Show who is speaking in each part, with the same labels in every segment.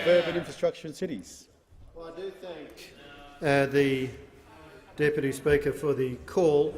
Speaker 1: of Urban Infrastructure and Cities.
Speaker 2: Well, I do thank the Deputy Speaker for the call.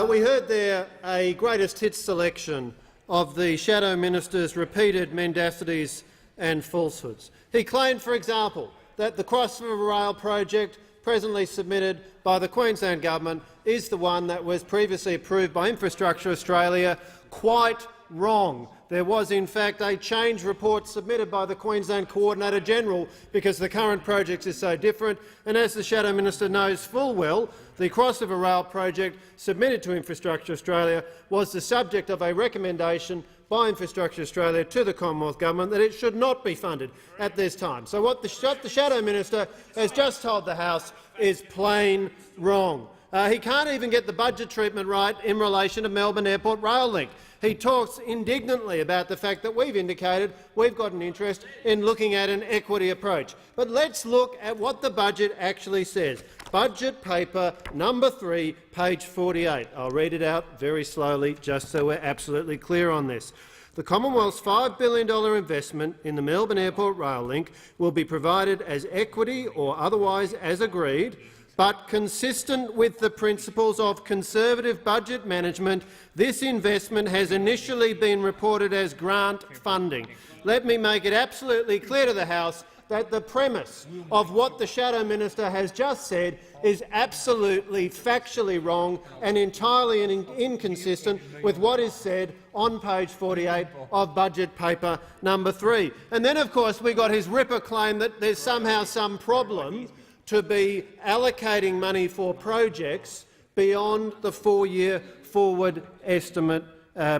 Speaker 2: We heard there a greatest hits selection of the Shadow Minister's repeated mendacities and falsehoods. He claimed, for example, that the Cross-River Rail project presently submitted by the Queensland Government is the one that was previously approved by Infrastructure Australia. Quite wrong. There was, in fact, a change report submitted by the Queensland Coordinator-General because the current project is so different, and as the Shadow Minister knows full well, the Cross-River Rail project submitted to Infrastructure Australia was the subject of a recommendation by Infrastructure Australia to the Commonwealth Government that it should not be funded at this time. So what the Shadow Minister has just told the House is plain wrong. He can't even get the budget treatment right in relation to Melbourne Airport Rail Link. He talks indignantly about the fact that we've indicated we've got an interest in looking at an equity approach. But let's look at what the budget actually says. Budget paper number 3, page 48. I'll read it out very slowly just so we're absolutely clear on this. The Commonwealth's $5 billion investment in the Melbourne Airport Rail Link will be provided as equity or otherwise as agreed, but consistent with the principles of conservative budget management, this investment has initially been reported as grant funding. Let me make it absolutely clear to the House that the premise of what the Shadow Minister has just said is absolutely factually wrong and entirely inconsistent with what is said on page 48 of budget paper number 3. And then, of course, we got his ripper claim that there's somehow some problem to be allocating money for projects beyond the 4-year forward estimate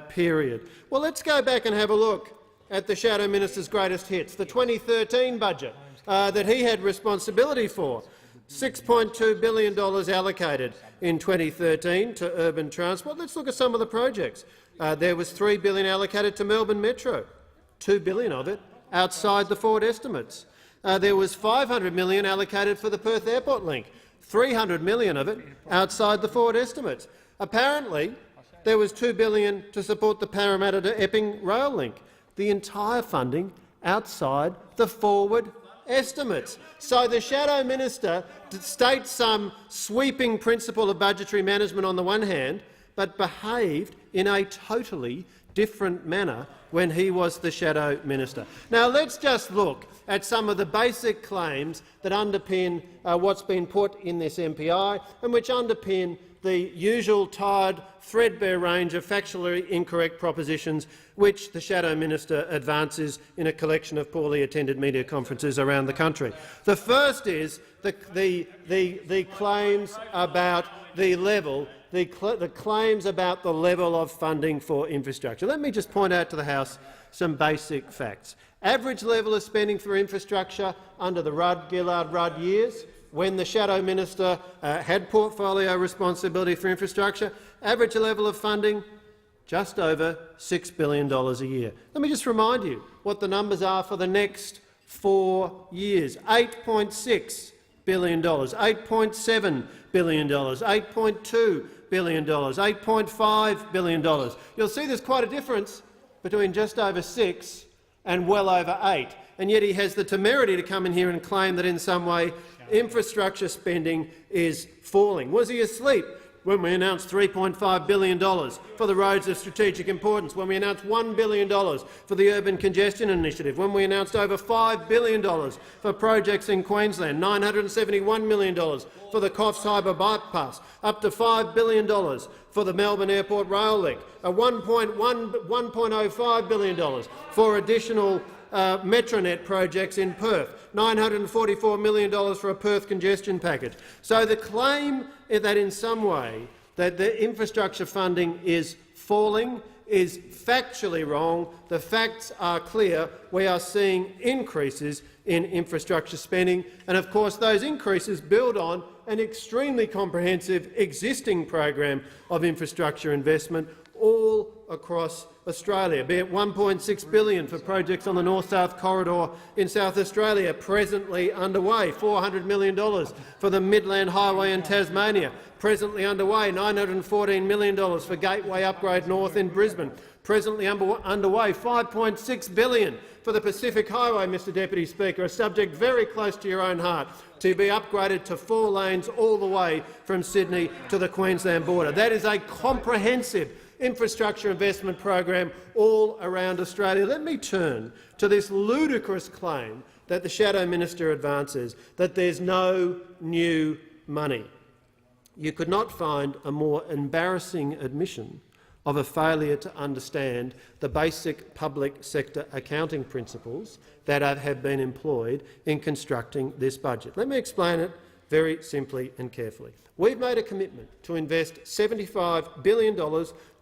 Speaker 2: period. Well, let's go back and have a look at the Shadow Minister's greatest hits, the 2013 budget that he had responsibility for. $6.2 billion allocated in 2013 to urban transport. Let's look at some of the projects. There was $3 billion allocated to Melbourne Metro, $2 billion of it outside the forward estimates. There was $500 million allocated for the Perth Airport Link, $300 million of it outside the forward estimates. Apparently, there was $2 billion to support the Parramatta to Epping Rail Link, the entire funding outside the forward estimates. So the Shadow Minister states some sweeping principle of budgetary management on the one hand, but behaved in a totally different manner when he was the Shadow Minister. Now let's just look at some of the basic claims that underpin what's been put in this MPI and which underpin the usual tired, threadbare range of factually incorrect propositions which the Shadow Minister advances in a collection of poorly attended media conferences around the country. The first is the claims about the level the claims about the level of funding for infrastructure. Let me just point out to the House some basic facts. Average level of spending for infrastructure under the Gillard-Rudd years, when the Shadow Minister had portfolio responsibility for infrastructure, average level of funding just over $6 billion a year. Let me just remind you what the numbers are for the next 4 years. $8.6 billion, $8.7 billion, $8.2 billion, $8.5 billion. You'll see there's quite a difference between just over 6 and well over 8, and yet he has the temerity to come in here and claim that in some way infrastructure spending is falling. Was he asleep when we announced $3.5 billion for the roads of strategic importance, when we announced $1 billion for the Urban Congestion Initiative, when we announced over $5 billion for projects in Queensland, $971 million for the Coffs Harbour bypass, up to $5 billion for the Melbourne Airport Rail Link, $1.05 billion for additional Metronet projects in Perth, $944 million for a Perth congestion package. So the claim that in some way that the infrastructure funding is falling is factually wrong. The facts are clear. We are seeing increases in infrastructure spending, and of course those increases build on an extremely comprehensive existing program of infrastructure investment all across Australia, be it $1.6 billion for projects on the North-South corridor in South Australia, presently underway, $400 million for the Midland Highway in Tasmania, presently underway, $914 million for Gateway Upgrade North in Brisbane, presently underway, $5.6 billion for the Pacific Highway, Mr Deputy Speaker, a subject very close to your own heart, to be upgraded to 4 lanes all the way from Sydney to the Queensland border. That is a comprehensive infrastructure investment program all around Australia. Let me turn to this ludicrous claim that the Shadow Minister advances, that there's no new money. You could not find a more embarrassing admission of a failure to understand the basic public sector accounting principles that have been employed in constructing this budget. Let me explain it very simply and carefully. We've made a commitment to invest $75 billion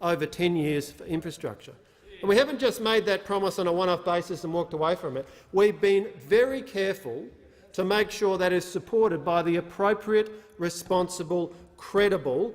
Speaker 2: over 10 years for infrastructure. And we haven't just made that promise on a one-off basis and walked away from it. We've been very careful to make sure that is supported by the appropriate, responsible, credible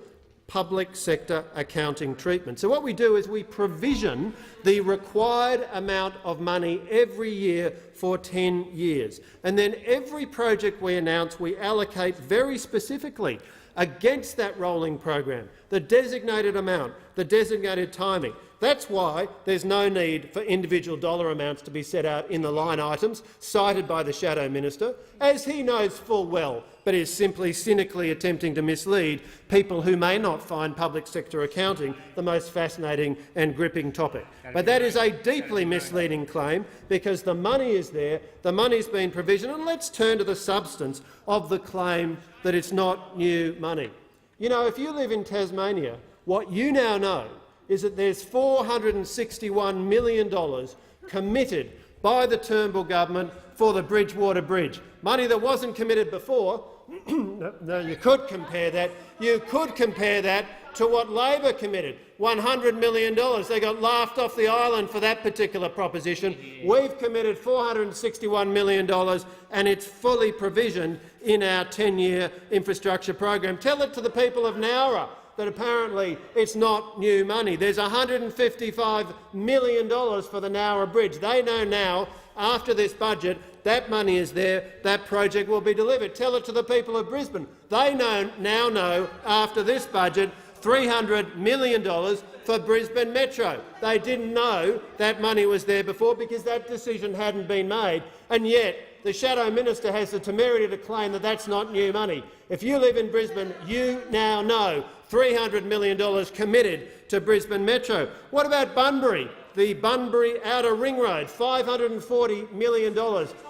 Speaker 2: public sector accounting treatment. So what we do is we provision the required amount of money every year for 10 years. And then every project we announce, we allocate very specifically against that rolling program, the designated amount, the designated timing. That's why there's no need for individual dollar amounts to be set out in the line items cited by the Shadow Minister, as he knows full well, but is simply cynically attempting to mislead people who may not find public sector accounting the most fascinating and gripping topic. But that is a deeply misleading claim, because the money is there, the money's been provisioned, and let's turn to the substance of the claim that it's not new money. You know, if you live in Tasmania, what you now know is that there's $461 million committed by the Turnbull government for the Bridgewater Bridge. Money that wasn't committed before. No, you could compare that. You could compare that to what Labor committed, $100 million. They got laughed off the island for that particular proposition. We've committed $461 million, and it's fully provisioned in our 10-year infrastructure program. Tell it to the people of Nowra that apparently it's not new money. There's $155 million for the Nowra Bridge. They know now, after this budget, that money is there, that project will be delivered. Tell it to the people of Brisbane. They now know, after this budget, $300 million for Brisbane Metro. They didn't know that money was there before because that decision hadn't been made, and yet the Shadow Minister has the temerity to claim that that's not new money. If you live in Brisbane, you now know $300 million committed to Brisbane Metro. What about Bunbury? The Bunbury Outer Ring Road, $540 million.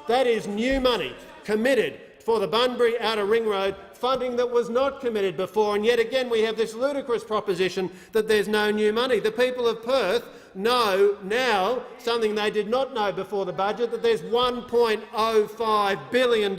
Speaker 2: That is new money committed for the Bunbury Outer Ring Road, funding that was not committed before. And yet again we have this ludicrous proposition that there's no new money. The people of Perth know now, something they did not know before the budget, that there's $1.05 billion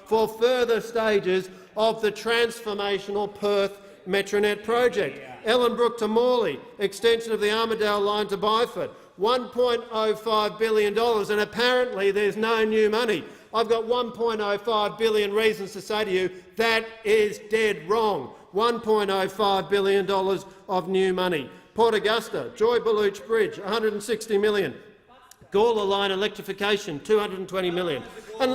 Speaker 2: for further stages of the transformational Perth Metronet project. Ellenbrook to Morley, extension of the Armidale line to Byford, $1.05 billion, and apparently there's no new money. I've got $1.05 billion reasons to say to you that is dead wrong. $1.05 billion of new money. Port Augusta, Joy Baluch Bridge, $160 million. Gawler line electrification, $220 million. And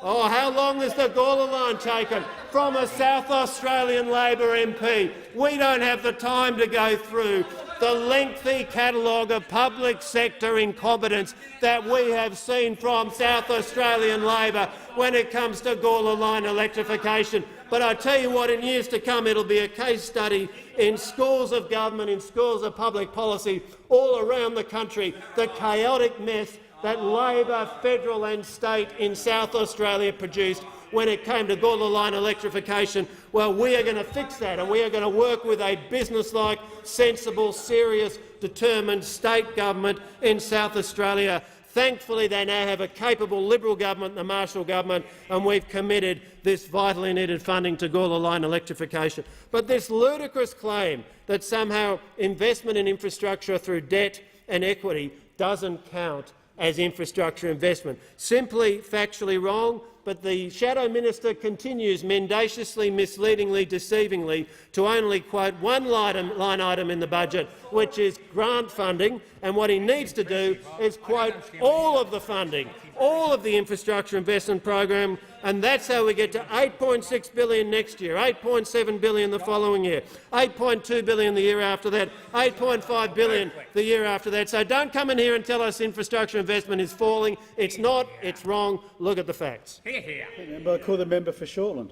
Speaker 2: how long has the Gawler line taken? From a South Australian Labor MP. We don't have the time to go through the lengthy catalogue of public sector incompetence that we have seen from South Australian Labor when it comes to Gawler line electrification. But I tell you what, in years to come it'll be a case study in schools of government, in schools of public policy all around the country, the chaotic mess that Labor, federal and state in South Australia produced when it came to Gawler line electrification. Well, we are going to fix that, and we are going to work with a business-like, sensible, serious, determined state government in South Australia. Thankfully, they now have a capable Liberal government, the Marshall government, and we've committed this vitally needed funding to Gawler line electrification. But this ludicrous claim that somehow investment in infrastructure through debt and equity doesn't count as infrastructure investment, simply factually wrong. but the shadow minister continues mendaciously, misleadingly, deceivingly to only quote one line item in the budget, which is grant funding, and what he needs to do is quote all of the funding, all of the infrastructure investment program, and that's how we get to $8.6 billion next year, $8.7 billion the following year, $8.2 billion the year after that, $8.5 billion the year after that. So don't come in here and tell us infrastructure investment is falling. It's not. It's wrong. Look at the facts.
Speaker 1: I call the member for Shortland.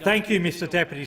Speaker 3: Thank you, Mr Deputy